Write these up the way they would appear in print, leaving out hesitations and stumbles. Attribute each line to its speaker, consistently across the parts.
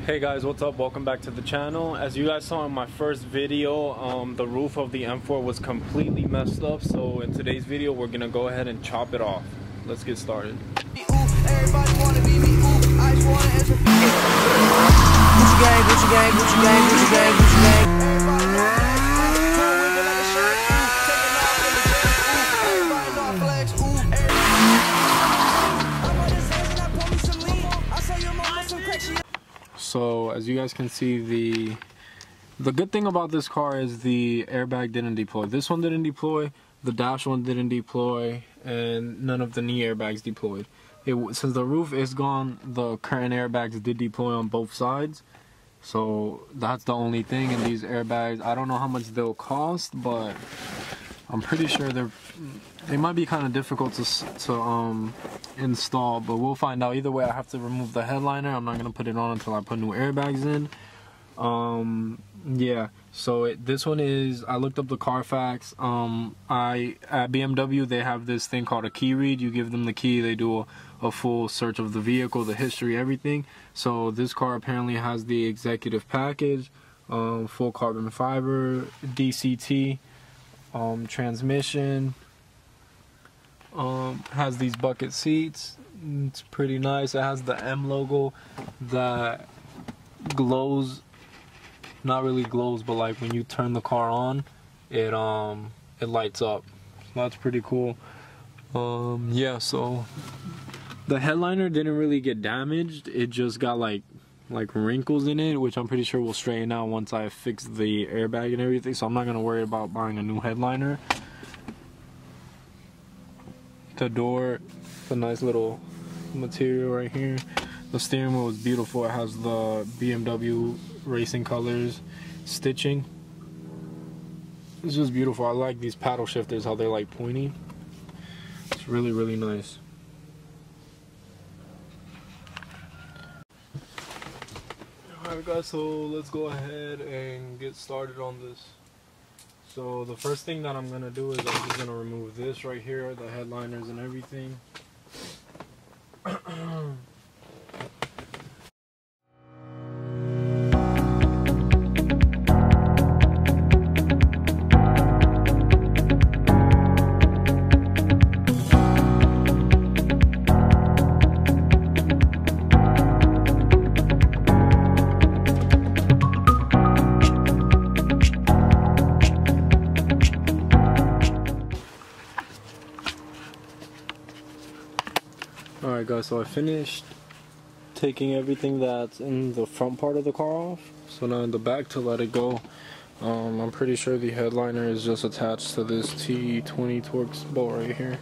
Speaker 1: Hey guys, what's up? Welcome back to the channel. As you guys saw in my first video, the roof of the M4 was completely messed up, so in today's video we're gonna go ahead and chop it off. Let's get started.
Speaker 2: Everybody wanna be me, ooh, I just wanna answer. Gucci gang, Gucci gang, Gucci gang, Gucci gang, Gucci gang. Everybody know flex, ooh, wiggle like a shirt, ooh, taking off in the jet, ooh, everybody know flex, ooh, I'm on this ass and I pour me some lean, I'll sell your mama some crack shit.
Speaker 1: So as you guys can see, the good thing about this car is the airbag didn't deploy. This one didn't deploy, the dash one didn't deploy, and none of the knee airbags deployed. Since the roof is gone, the current airbags did deploy on both sides. So that's the only thing. In these airbags, I don't know how much they'll cost, but I'm pretty sure they might be kind of difficult to install, but we'll find out. Either way, I have to remove the headliner. I'm not gonna put it on until I put new airbags in. Yeah, so this one is, I looked up the Carfax. At BMW they have this thing called a key read. You give them the key, they do a full search of the vehicle, the history, everything. So this car apparently has the executive package, full carbon fiber, DCT, transmission, has these bucket seats. It's pretty nice. It has the M logo that glows. Not really glows, but like when you turn the car on, it lights up. So that's pretty cool. Yeah, so the headliner didn't really get damaged. It just got like wrinkles in it, which I'm pretty sure will straighten out once I fix the airbag and everything. So I'm not gonna worry about buying a new headliner. The door, the nice little material right here. The steering wheel is beautiful. It has the BMW racing colors stitching. It's just beautiful. I like these paddle shifters, how they're like pointy. It's really, really nice. Alright guys, so let's go ahead and get started on this. So the first thing that I'm gonna do is I'm just gonna remove this right here, the headliners and everything. Alright guys, so I finished taking everything that's in the front part of the car off. So now in the back, to let it go, I'm pretty sure the headliner is just attached to this T20 Torx bolt right here.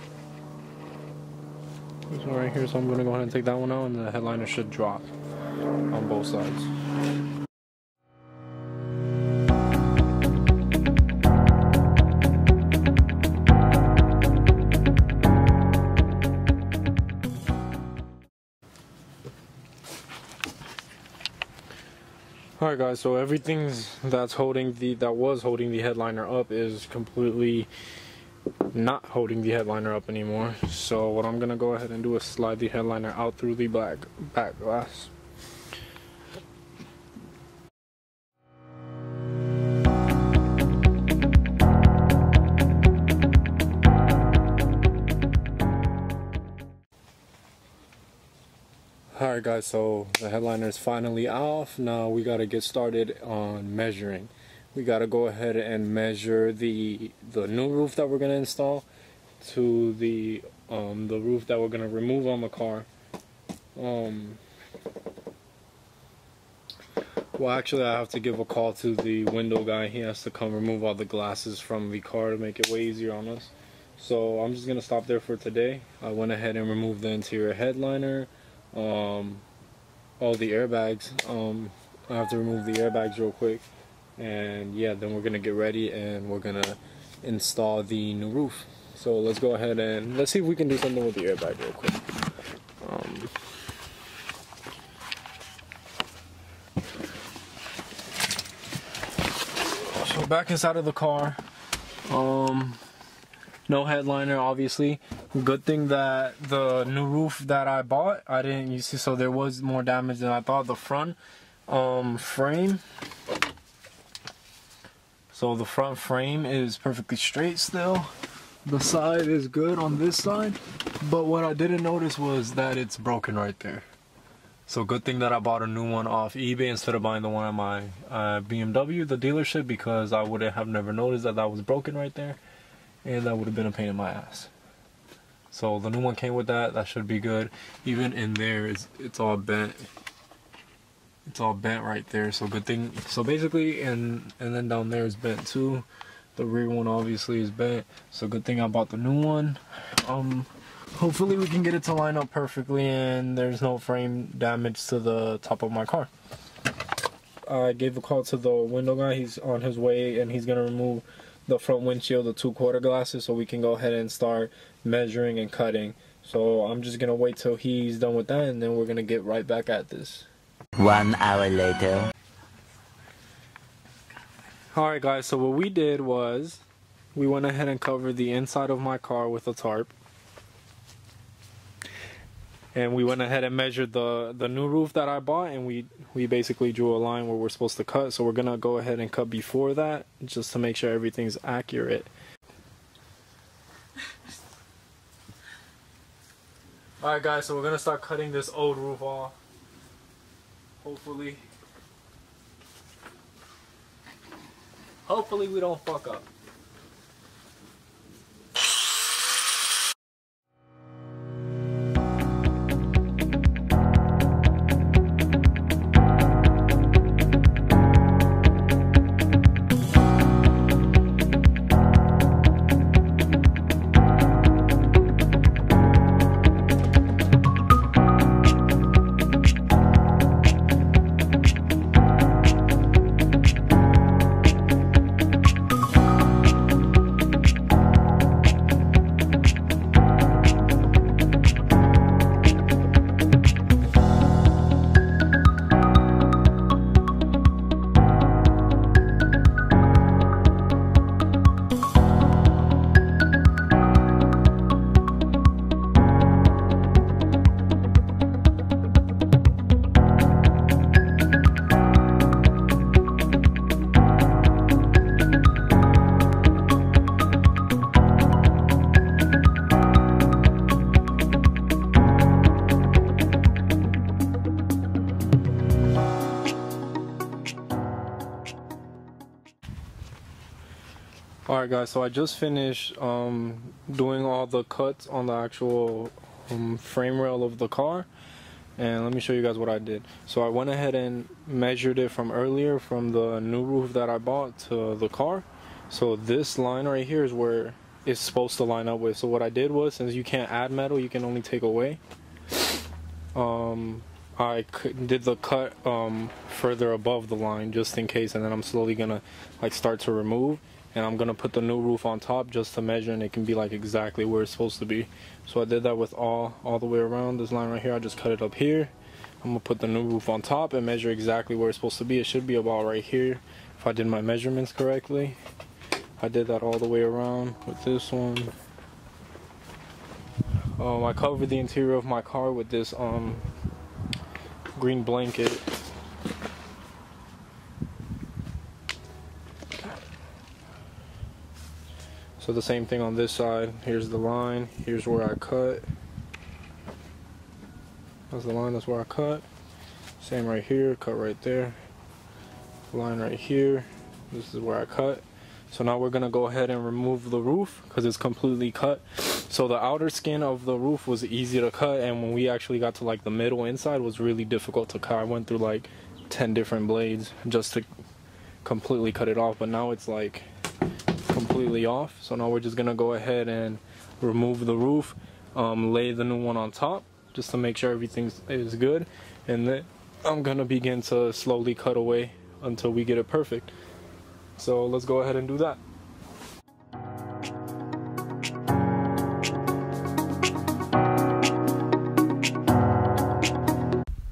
Speaker 1: This one right here, so I'm going to go ahead and take that one out, and the headliner should drop on both sides. Alright guys, so everything that was holding the headliner up is completely not holding the headliner up anymore. So what I'm gonna go ahead and do is slide the headliner out through the back glass. Alright guys, so the headliner is finally off. Now we gotta get started on measuring. We gotta go ahead and measure the new roof that we're gonna install to the roof that we're gonna remove on the car. Well, actually I have to give a call to the window guy. He has to come remove all the glasses from the car to make it way easier on us. So I'm just gonna stop there for today. I went ahead and removed the interior headliner, all the airbags. I have to remove the airbags real quick, and yeah, then we're gonna get ready and we're gonna install the new roof. So let's go ahead and let's see if we can do something with the airbag real quick. So back inside of the car, no headliner, obviously. Good thing that the new roof that I bought, I didn't use it, so there was more damage than I thought. The front Frame. So the front frame is perfectly straight still. The side is good on this side, but what I didn't notice was that it's broken right there. So good thing that I bought a new one off eBay instead of buying the one at my BMW, the dealership, because I would have never noticed that that was broken right there, and that would have been a pain in my ass. So the new one came with that. That should be good. Even in there, it's all bent. It's all bent right there. So good thing. So basically, and then down there is bent too. The rear one obviously is bent. So good thing I bought the new one. Hopefully we can get it to line up perfectly and there's no frame damage to the top of my car. I gave a call to the window guy. He's on his way and he's gonna remove the front windshield, the 2/4 glasses, so we can go ahead and start measuring and cutting. So I'm just gonna wait till he's done with that and then we're gonna get right back at this.
Speaker 3: 1 hour later.
Speaker 1: Alright guys, so what we did was we went ahead and covered the inside of my car with a tarp. And we went ahead and measured the new roof that I bought, and we basically drew a line where we're supposed to cut. So we're gonna go ahead and cut before that, just to make sure everything's accurate. Alright guys, so we're gonna start cutting this old roof off. Hopefully we don't fuck up. Alright guys, so I just finished doing all the cuts on the actual frame rail of the car, and let me show you guys what I did. So I went ahead and measured it from earlier, from the new roof that I bought to the car. So this line right here is where it's supposed to line up with. So what I did was, since you can't add metal, you can only take away, I did the cut further above the line just in case, and then I'm slowly gonna like start to remove, and I'm gonna put the new roof on top just to measure, and it can be like exactly where it's supposed to be. So I did that with all the way around this line right here. I just cut it up here. I'm gonna put the new roof on top and measure exactly where it's supposed to be. It should be about right here if I did my measurements correctly. I did that all the way around with this one. I covered the interior of my car with this green blanket. So the same thing on this side. Here's the line. Here's where I cut. That's the line. That's where I cut. Same right here. Cut right there. Line right here. This is where I cut. So now we're gonna go ahead and remove the roof because it's completely cut. So the outer skin of the roof was easy to cut, and when we actually got to like the middle inside, it was really difficult to cut. I went through like 10 different blades just to completely cut it off, but now it's like completely off. So now we're just gonna go ahead and remove the roof, lay the new one on top just to make sure everything is good, and then I'm gonna begin to slowly cut away until we get it perfect. So let's go ahead and do that.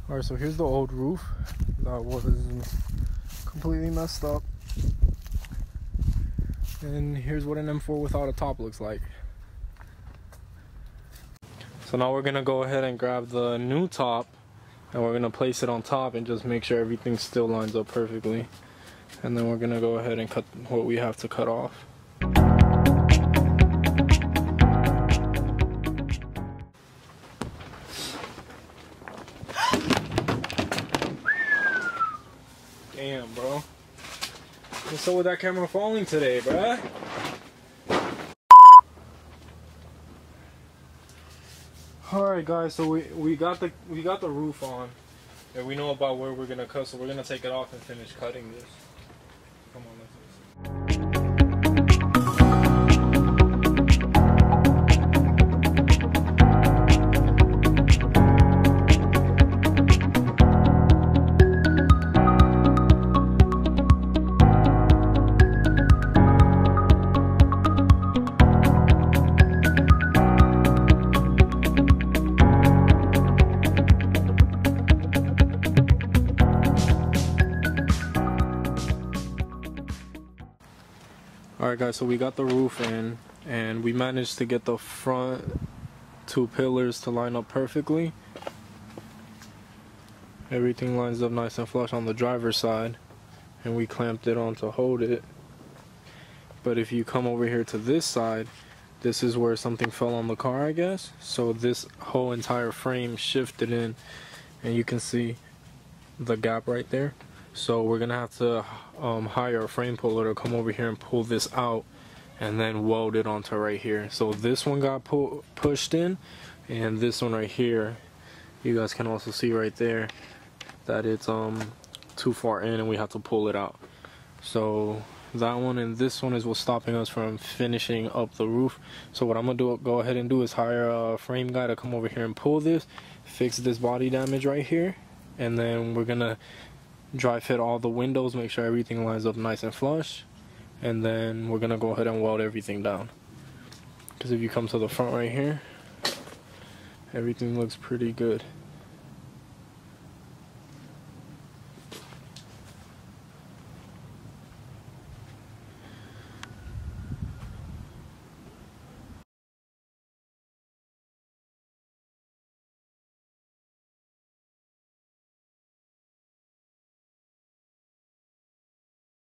Speaker 1: Alright, so here's the old roof that was completely messed up. And here's what an M4 without a top looks like. So now we're gonna go ahead and grab the new top and we're gonna place it on top and just make sure everything still lines up perfectly. And then we're gonna go ahead and cut what we have to cut off. Damn, bro. What's up with that camera falling today, bruh? Alright guys, so we got the roof on. And we know about where we're gonna cut, so we're gonna take it off and finish cutting this. Come on, let's do this. Alright guys, so we got the roof in, and we managed to get the front 2 pillars to line up perfectly. Everything lines up nice and flush on the driver's side, and we clamped it on to hold it. But if you come over here to this side, this is where something fell on the car, I guess. So this whole entire frame shifted in, and you can see the gap right there. So we're gonna have to hire a frame puller to come over here and pull this out and then weld it onto right here. So this one got pushed in, and this one right here, you guys can also see right there that it's too far in and we have to pull it out. So that one and this one is what's stopping us from finishing up the roof. So what I'm gonna go ahead and do is hire a frame guy to come over here and pull this, fix this body damage right here, and then we're gonna dry fit all the windows, make sure everything lines up nice and flush, and then we're gonna go ahead and weld everything down. Because if you come to the front right here, everything looks pretty good.